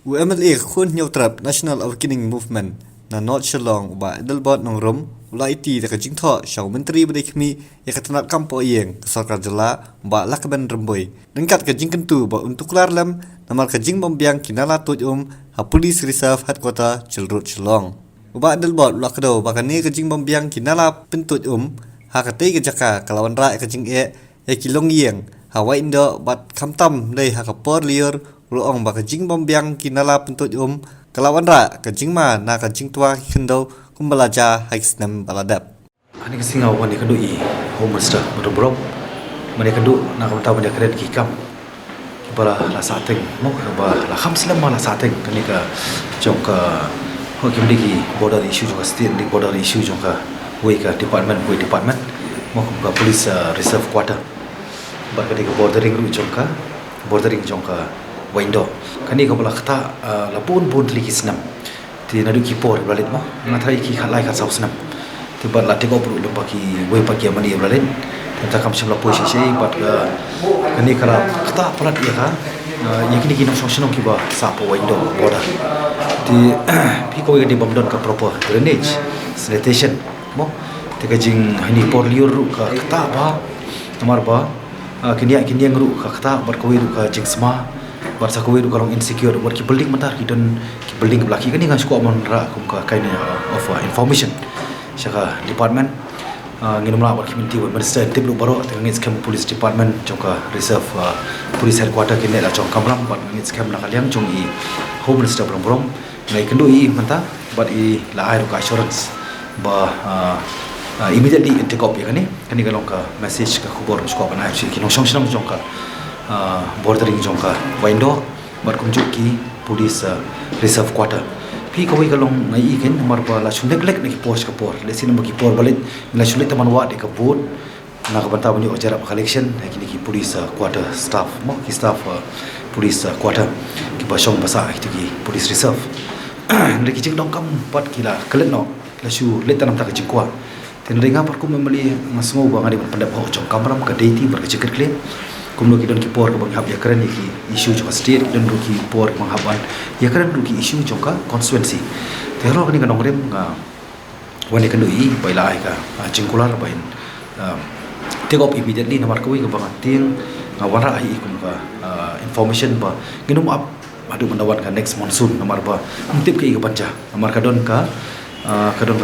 UMLA khun nhau trap National Awakening Movement na North Shillong ba dalbot nong rom ula iti da kajing tho shaw menteri bade khmi ya katanat kampo yeng sarkar jala ba lakban remboy dengkat kajing kentu ba untuk kelar lam namar kajing bombyang kinala tuj ha police reserve headquarter Chilrut Shillong ba dalbot lakdo ba kani kajing bombyang kinala pentuj ha katai kejaka kalawan ra kajing ya kilong yeng ha wa indo bat kamtam lei ha kapor liur ruang ba kajing bombyang kinala pentuj kalawan ra kajing ma na kajing tua kendo kumbalaja haisnam baladap ani kesinga wani kendu I home minister berobrok mani kendu na kamta banya keren kikam kibala la sateng mo ba la kham selama la sateng kani ka jongka ho kimdiki border issue jongka state di border issue jongka we ka department mo ka police reserve quarter ba kadi ka bordering jongka window kani ka bala khata lapun liki snam ti nadu ki por balit mo ngathai ki khalai kha saus nam ti ba la te ko pro lo ki we pa ki mani balit ta kam shimla po shi bat kani kala khata palat ya ka yakini ki no sosno ki ba sa po window border ti pi ko di bomdon ka proper drainage sanitation mo ti ka jing hani por liur ka khata ba namar ba kini ngru ka khata bar ko ru ka jing sma barsa ko wedu kalong insecure war ki building matar ki don ki building blaki kani ngas ko amon ra kum ka kind of information shaka department nginumla war ki minti wa minister tiblu baro tengin scam police department joka reserve police headquarter kinne la chong kamram bat ngin scam na kalyang chong I home minister brom ngai kendu I manta bat I la ai ka assurance ba immediately take up kani kalong ka message ka khubor ko bana chi kinong song jong ka bordering jongka window berkunjung ki police reserve quarter pi kawai kalong ngai iken marba la chundek lek ni post ka por lesin mo ki por balit la chundek taman wa de ka boot na ka banta bani ojara collection kini ki police quarter staff mo ki staff police quarter ki basong basa ki police reserve ndek ki jingdong kam pat kila kelen no la shu letanam ta ka jingkwa ten ringa par ku memali ngasmo ba ngadi pandap ho chong kamram ka deiti ber ka jikir kle kumno ki don ki por ka bang hab ya keren ki issue joka state don ru ki por bang haban ya keren ru ki issue joka constituency tero kani kanong rem nga wani kan I baila ai ka jingkular bain take up immediately namar ko ka bang ting nga wara ai kum ka information ba ginum up adu mandawan ka next monsoon namar ba tip ki ka banja namar ka don ka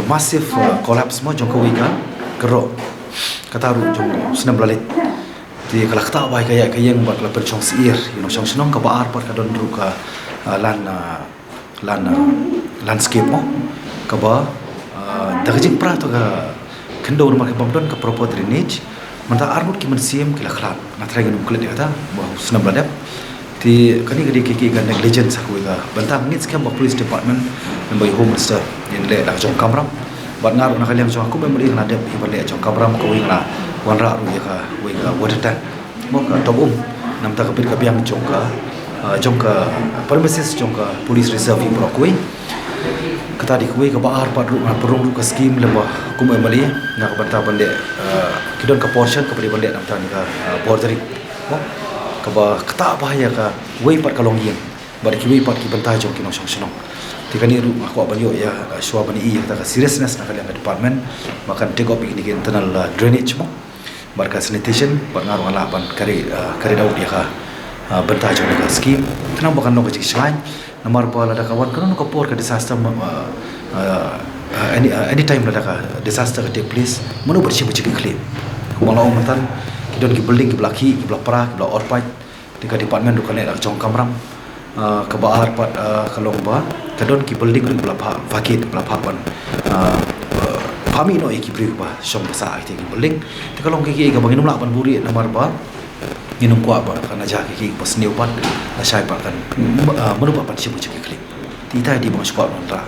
massive collapse mo jongka wi ka kero kataru jong senam lalit ti kalak ta bai kaya kayeng bat la perchong siir song senong ka baar par kadon ru ka landscape mo ka ba dagajing pra to ka kendo mar ka bamdon ka proper drainage manta armut ki man sim ki lakhlat na trai num klet kata ba senam ladap ti kani gadi ki ka negligence sa ko ga bantang ngit scam police department member home minister in le la jong kamram bat ngaru na kaliang jong aku member na dep i bale jong kamram ko wi na wanra ru ya ka we ga wadatan mo ka tobum nam ta kapit ka biang jongka premises jongka police reserve I brokui kata di kuwi ka baar pat ru perung ru ka scheme leba kum emali na ka banta bande kidon ka portion ka bali bande nam ta ni ka bordering mo ka ba kata ba ya ka we pat kalong yin bar ki we pat ki banta jong ki no song tikani ru aku abanyo ya shwa bani I ta ka seriousness na kaliang department makan take up ini internal drainage mo barka sanitation pangaruh ala ban kari daud ya ka benta jong ka scheme tenang bukan no ka jisai namar ba lada kawan kan no ka por ka disaster anytime lada ka disaster ka take place manu bersih claim kumala umatan kidon ki building ki blaki ki blapra ki orpait tika department dukan la jong kamram ka baar pat kalong ba kadon ki building ru blapa fakit blapa ban kami no iki beri ba som basa IT building te kalong ki ga bangin mla ban buri namar ba nginum kwa ba kana ja ki pas new pan la sai pa kan merupa pan sibu ki klik ti ta di bang squad non ra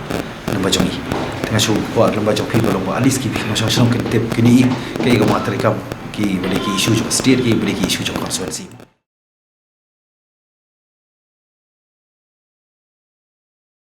namba jongi tengah su kwa lamba jong pi balong ba alis ki bi no som ken tip kini ki ga materi kam ki beli ki issue jo state ki beli ki issue jo constituency